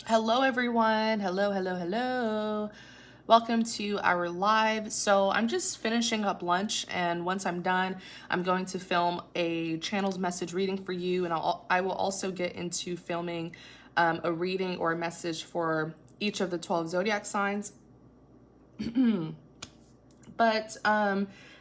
Hello, everyone. Hello, hello, hello. Welcome to our live. So, I'm just finishing up lunch, and once I'm done, I'm going to film a channel's message reading for you, and I will also get into filming a reading or a message for each of the 12 zodiac signs. But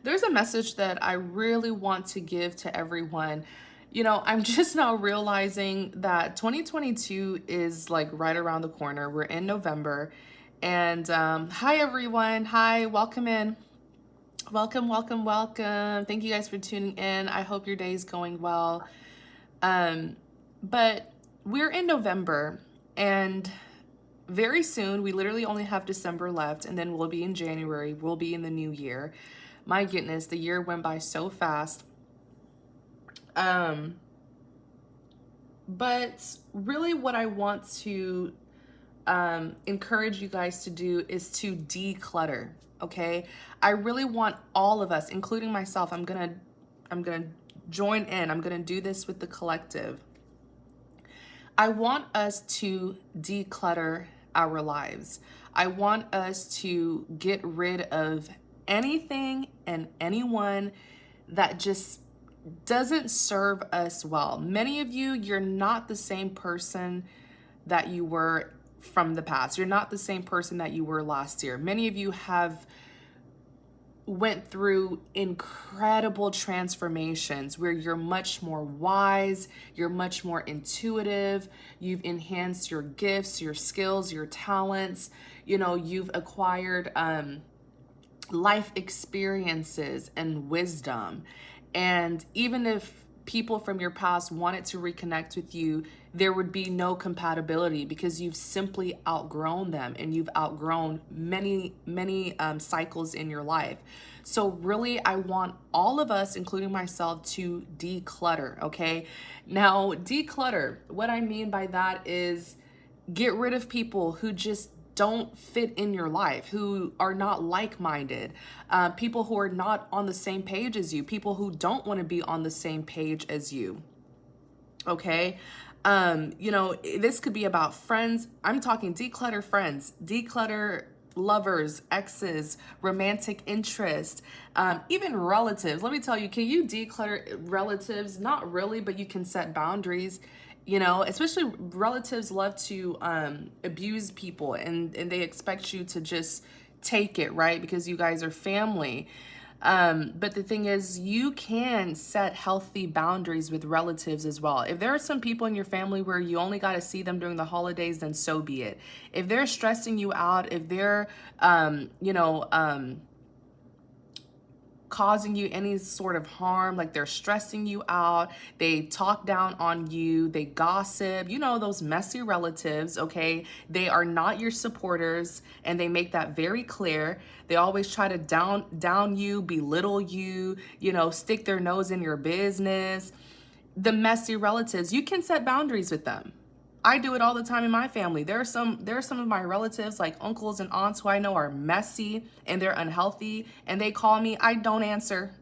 there's a message that I really want to give to everyone. I'm just now realizing that 2022 is like right around the corner. We're in November. And hi, everyone. Hi, welcome in. Welcome, welcome, welcome. Thank you guys for tuning in. I hope your day is going well. But we're in November, and very soon, we literally only have December left, and then we'll be in January. We'll be in the new year. My goodness, the year went by so fast. But really, what I want to encourage you guys to do is to declutter. Okay, I really want all of us, including myself. I'm gonna join in. I'm gonna do this with the collective. I want us to declutter our lives. I want us to get rid of anything and anyone that just doesn't serve us well. Many of you, you're not the same person that you were from the past. You're not the same person that you were last year. Many of you have went through incredible transformations where you're much more wise, you're much more intuitive, you've enhanced your gifts, your skills, your talents, you've acquired life experiences and wisdom. And even if people from your past wanted to reconnect with you, there would be no compatibility because you've simply outgrown them, and you've outgrown many, many cycles in your life. So really, I want all of us, including myself, to declutter, okay? Now, declutter, what I mean by that is get rid of people who just don't fit in your life, who are not like-minded, people who are not on the same page as you, people who don't want to be on the same page as you. Okay. This could be about friends. I'm talking declutter friends, declutter lovers, exes, romantic interest, even relatives. Let me tell you, can you declutter relatives? Not really, but you can set boundaries. Especially relatives love to abuse people, and they expect you to just take it, right? Because you guys are family. But the thing is, you can set healthy boundaries with relatives as well. If there are some people in your family where you only got to see them during the holidays, then so be it. If they're stressing you out, if they're, causing you any sort of harm, like they're stressing you out, they talk down on you, they gossip, those messy relatives, okay? They are not your supporters, and they make that very clear. They always try to down you, belittle you, stick their nose in your business. The messy relatives, you can set boundaries with them. I do it all the time in my family. There are some of my relatives, like uncles and aunts, who I know are messy and they're unhealthy, and they call me, I don't answer.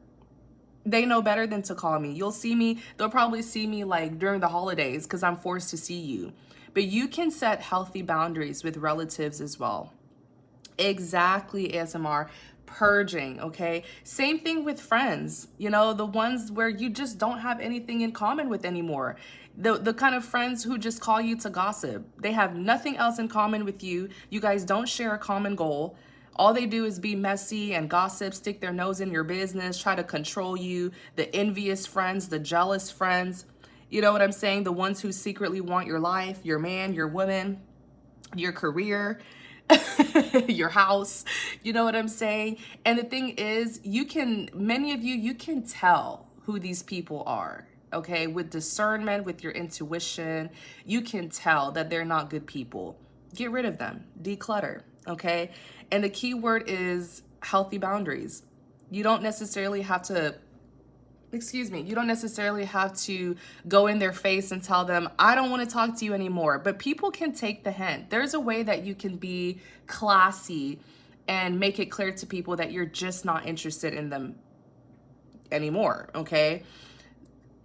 They know better than to call me. They'll probably see me like during the holidays because I'm forced to see you. But you can set healthy boundaries with relatives as well. Exactly, ASMR. Purging, okay? Same thing with friends, the ones where you just don't have anything in common with anymore. The kind of friends who just call you to gossip. They have nothing else in common with you. You guys don't share a common goal. All they do is be messy and gossip, stick their nose in your business, try to control you. The envious friends, the jealous friends. You know what I'm saying? The ones who secretly want your life, your man, your woman, your career, your house. You know what I'm saying? And the thing is, many of you can tell who these people are. Okay, with discernment, with your intuition, you can tell that they're not good people. Get rid of them, declutter. Okay, and the key word is healthy boundaries. You don't necessarily have to you don't necessarily have to go in their face and tell them, I don't want to talk to you anymore. But people can take the hint. There's a way that you can be classy and make it clear to people that you're just not interested in them anymore, okay?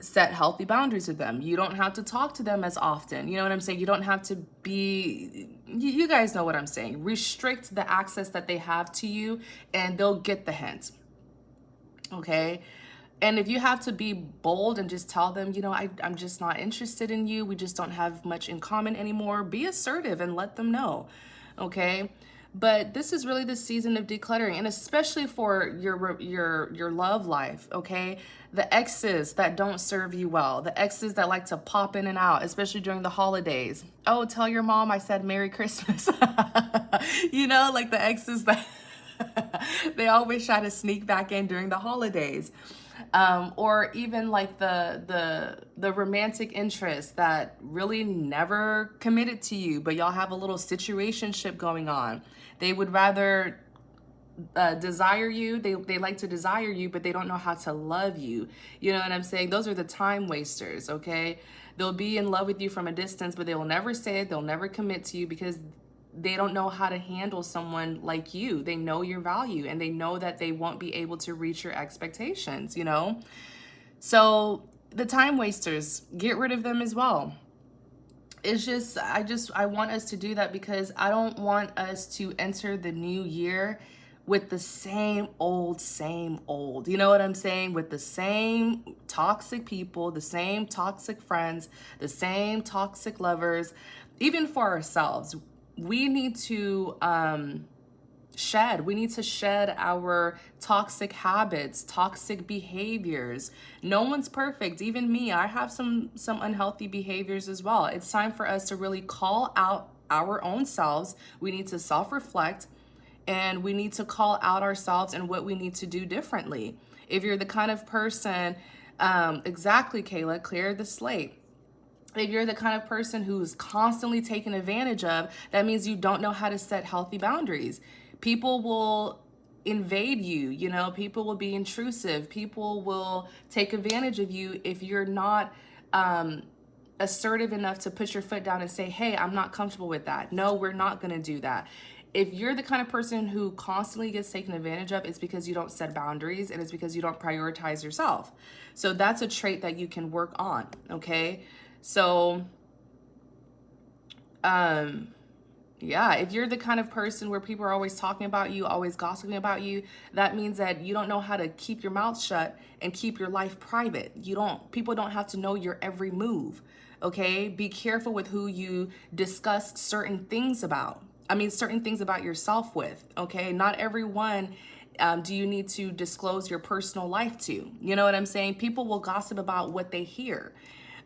set healthy boundaries with them. You don't have to talk to them as often. You know what I'm saying? You don't have to be, you guys know what I'm saying. Restrict the access that they have to you and they'll get the hint. Okay? And if you have to be bold and just tell them, I'm just not interested in you. We just don't have much in common anymore. Be assertive and let them know. Okay? But this is really the season of decluttering, and especially for your love life, okay? The exes that don't serve you well, the exes that like to pop in and out, especially during the holidays. Oh, tell your mom I said Merry Christmas. Like the exes that they always try to sneak back in during the holidays. Or even like the romantic interest that really never committed to you, but y'all have a little situationship going on. They would rather desire you. They like to desire you, but they don't know how to love you. You know what I'm saying? Those are the time wasters, okay? They'll be in love with you from a distance, but they will never say it. They'll never commit to you because they don't know how to handle someone like you. They know your value and they know that they won't be able to reach your expectations, So the time wasters, get rid of them as well. It's just, I want us to do that because I don't want us to enter the new year with the same old. You know what I'm saying? With the same toxic people, the same toxic friends, the same toxic lovers. Even for ourselves, we need to shed. We need to shed our toxic habits, toxic behaviors. No one's perfect. Even me, I have some unhealthy behaviors as well. It's time for us to really call out our own selves. We need to self-reflect and we need to call out ourselves and what we need to do differently. If you're the kind of person, exactly, Kayla, clear the slate. If you're the kind of person who's constantly taken advantage of, that means you don't know how to set healthy boundaries. People will invade you, people will be intrusive. People will take advantage of you if you're not assertive enough to put your foot down and say, hey, I'm not comfortable with that. No, we're not going to do that. If you're the kind of person who constantly gets taken advantage of, it's because you don't set boundaries and it's because you don't prioritize yourself. So that's a trait that you can work on, okay? So, yeah, if you're the kind of person where people are always talking about you, always gossiping about you, that means that you don't know how to keep your mouth shut and keep your life private. People don't have to know your every move, okay? Be careful with who you discuss certain things about. Certain things about yourself with, okay? Not everyone do you need to disclose your personal life to. You know what I'm saying? People will gossip about what they hear,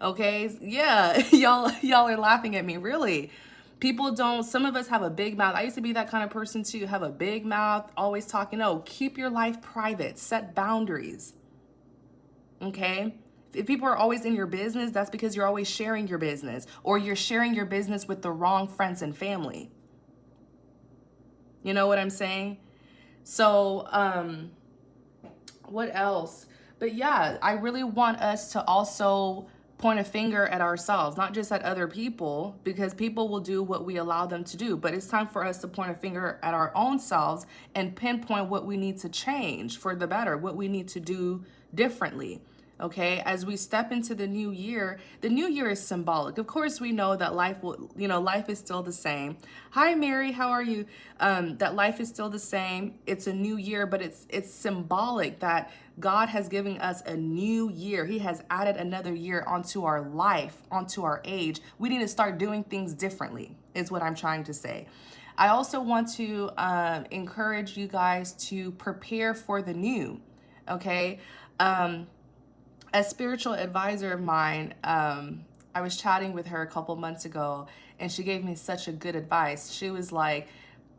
okay? Yeah, y'all are laughing at me, really. People don't, some of us have a big mouth. I used to be that kind of person too, have a big mouth, always talking. No, keep your life private, set boundaries, okay? If people are always in your business, that's because you're always sharing your business or you're sharing your business with the wrong friends and family. You know what I'm saying? So, what else? But yeah, I really want us to also point a finger at ourselves, not just at other people, because people will do what we allow them to do. But it's time for us to point a finger at our own selves and pinpoint what we need to change for the better, what we need to do differently. Okay, as we step into the new year is symbolic. Of course, we know that life is still the same. Hi, Mary, how are you? That life is still the same. It's a new year, but it's symbolic that God has given us a new year. He has added another year onto our life, onto our age. We need to start doing things differently, is what I'm trying to say. I also want to encourage you guys to prepare for the new, okay? A spiritual advisor of mine, I was chatting with her a couple months ago, and she gave me such a good advice. She was like,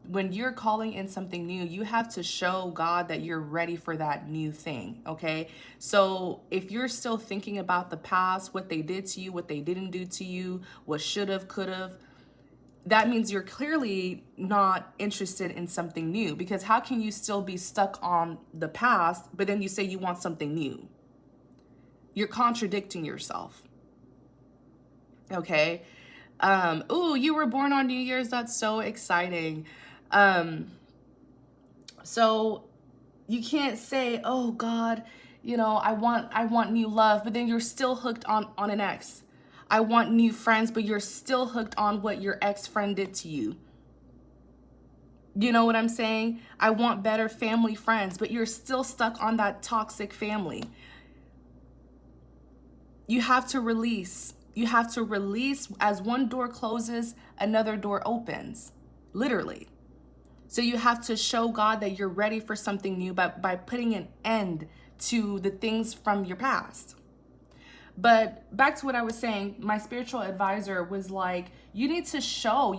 when you're calling in something new, you have to show God that you're ready for that new thing, okay? So if you're still thinking about the past, what they did to you, what they didn't do to you, what should have, could have, that means you're clearly not interested in something new, because how can you still be stuck on the past, but then you say you want something new? You're contradicting yourself. Okay. Ooh, you were born on New Year's. That's so exciting. So you can't say, oh God, you know, I want new love, but then you're still hooked on an ex. I want new friends, but you're still hooked on what your ex-friend did to you. You know what I'm saying? I want better family friends, but you're still stuck on that toxic family. You have to release. You have to release. As one door closes, another door opens, literally. So you have to show God that you're ready for something new by putting an end to the things from your past. But back to what I was saying, my spiritual advisor was like, you need to show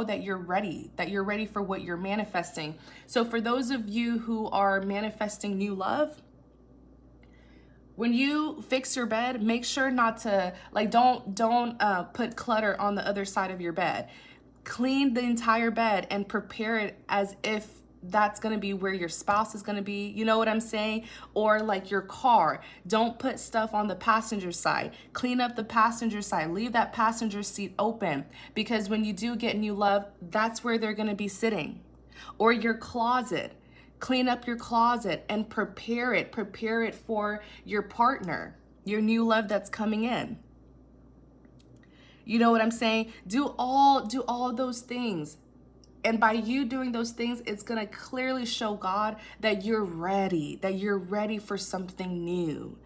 that you're ready for what you're manifesting. So for those of you who are manifesting new love, when you fix your bed, make sure not to, like, don't put clutter on the other side of your bed. Clean the entire bed and prepare it as if that's going to be where your spouse is going to be. You know what I'm saying? Or like your car. Don't put stuff on the passenger side. Clean up the passenger side. Leave that passenger seat open, because when you do get new love, that's where they're going to be sitting. Or your closet. Clean up your closet and prepare it. Prepare it for your partner, your new love that's coming in. You know what I'm saying? Do all of those things. And by you doing those things, it's going to clearly show God that you're ready for something new.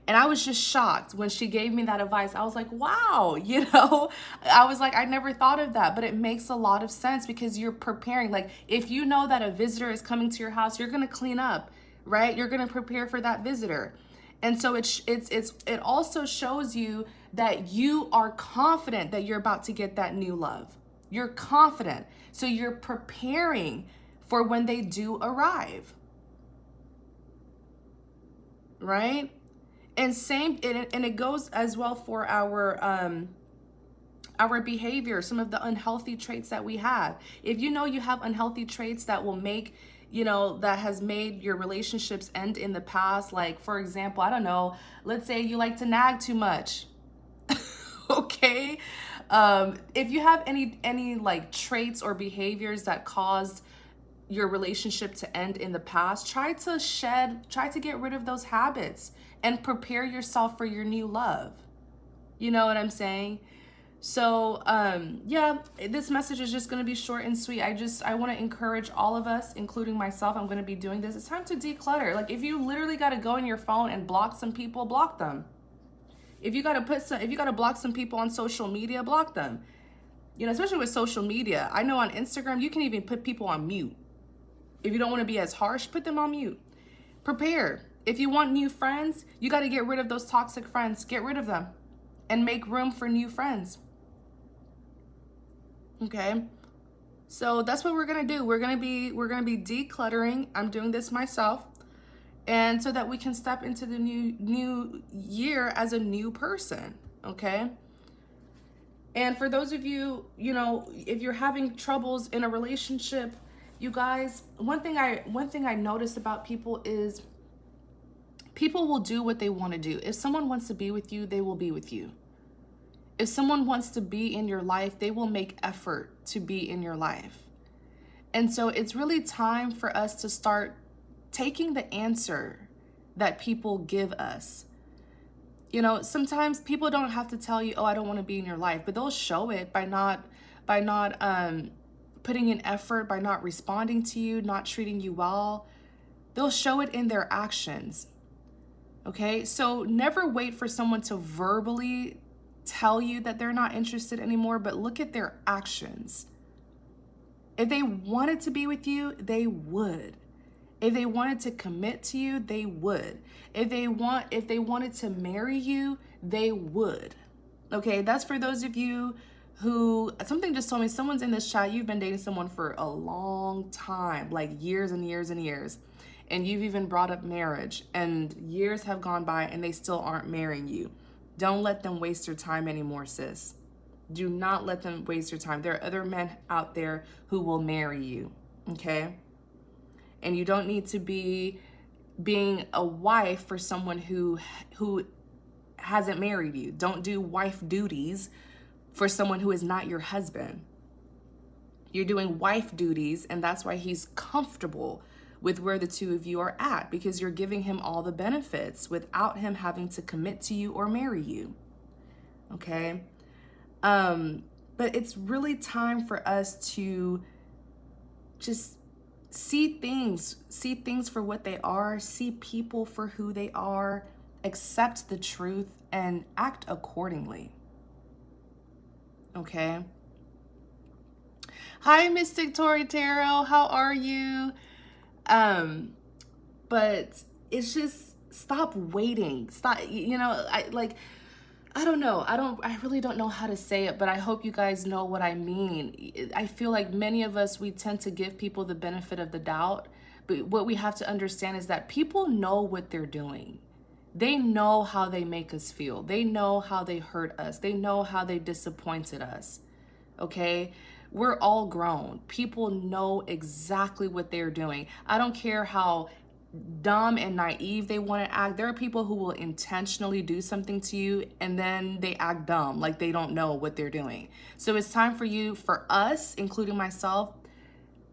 And I was just shocked when she gave me that advice. I was like, wow, you know, I was like, I never thought of that, but it makes a lot of sense, because you're preparing. Like, if you know that a visitor is coming to your house, you're going to clean up, right? You're going to prepare for that visitor. And so it also shows you that you are confident that you're about to get that new love. You're confident. So you're preparing for when they do arrive. Right? And it goes as well for our behavior, some of the unhealthy traits that we have. If you know you have unhealthy traits that will make, you know, that has made your relationships end in the past, like, for example, I don't know, let's say you like to nag too much. Okay? If you have any like traits or behaviors that caused your relationship to end in the past, try to get rid of those habits and prepare yourself for your new love. You know what I'm saying? So, yeah, this message is just going to be short and sweet. I want to encourage all of us, including myself. I'm going to be doing this. It's time to declutter. Like, if you literally got to go in your phone and block some people, block them. If you got to block some people on social media, block them. You know, especially with social media. I know on Instagram, you can even put people on mute. If you don't want to be as harsh, put them on mute. Prepare. If you want new friends, you got to get rid of those toxic friends. Get rid of them and make room for new friends. Okay? So that's what we're going to do. We're going to be decluttering. I'm doing this myself. And so that we can step into the new year as a new person, okay? And for those of you, you know, if you're having troubles in a relationship, you guys, one thing I notice about people is people will do what they want to do. If someone wants to be with you, they will be with you. If someone wants to be in your life, they will make effort to be in your life. And so it's really time for us to start taking the answer that people give us. You know, sometimes people don't have to tell you, oh, I don't want to be in your life, but they'll show it by not putting in effort, by not responding to you, not treating you well. They'll show it in their actions. Okay, so never wait for someone to verbally tell you that they're not interested anymore, but look at their actions. If they wanted to be with you, they would. If they wanted to commit to you, they would. If they wanted to marry you, they would. Okay, that's for those of you who, something just told me, someone's in this chat, you've been dating someone for a long time, like years and years and years. And you've even brought up marriage, and years have gone by and they still aren't marrying you. Don't let them waste their time anymore, sis. Do not let them waste your time. There are other men out there who will marry you, okay? And you don't need to be being a wife for someone who hasn't married you. Don't do wife duties for someone who is not your husband. You're doing wife duties, and that's why he's comfortable with where the two of you are at, because you're giving him all the benefits without him having to commit to you or marry you. Okay? But it's really time for us to just see things for what they are, see people for who they are, accept the truth, and act accordingly. Okay? Hi, Mystic Tori Tarot. How are you? But it's just, stop waiting. Stop, I don't know. I really don't know how to say it, but I hope you guys know what I mean. I feel like many of us, we tend to give people the benefit of the doubt, but what we have to understand is that people know what they're doing. They know how they make us feel. They know how they hurt us. They know how they disappointed us. Okay? We're all grown. People know exactly what they're doing. I don't care how dumb and naive they want to act. There are people who will intentionally do something to you and then they act dumb, like they don't know what they're doing. So it's time for us, including myself,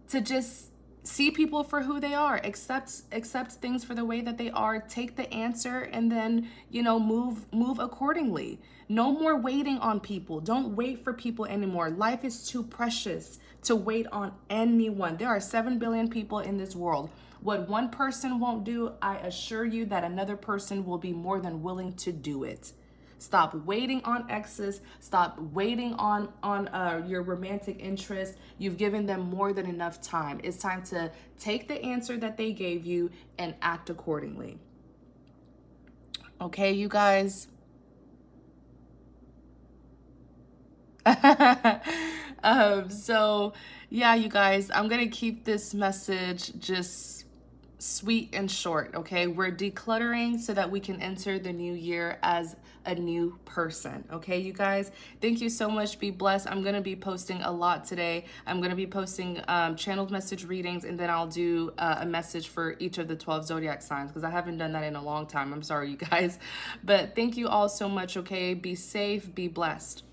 to just see people for who they are, accept things for the way that they are, take the answer, and then, move accordingly. No more waiting on people. Don't wait for people anymore. Life is too precious to wait on anyone. There are 7 billion people in this world. What one person won't do, I assure you that another person will be more than willing to do it. Stop waiting on exes. Stop waiting on your romantic interest. You've given them more than enough time. It's time to take the answer that they gave you and act accordingly. Okay, you guys? So yeah, you guys, I'm gonna keep this message just sweet and short. Okay, we're decluttering so that we can enter the new year as a new person. Okay, you guys, thank you so much. Be blessed. I'm gonna be posting a lot today. I'm gonna be posting channeled message readings, and then I'll do a message for each of the 12 zodiac signs, because I haven't done that in a long time. I'm sorry, you guys, but thank you all so much. Okay, be safe, be blessed.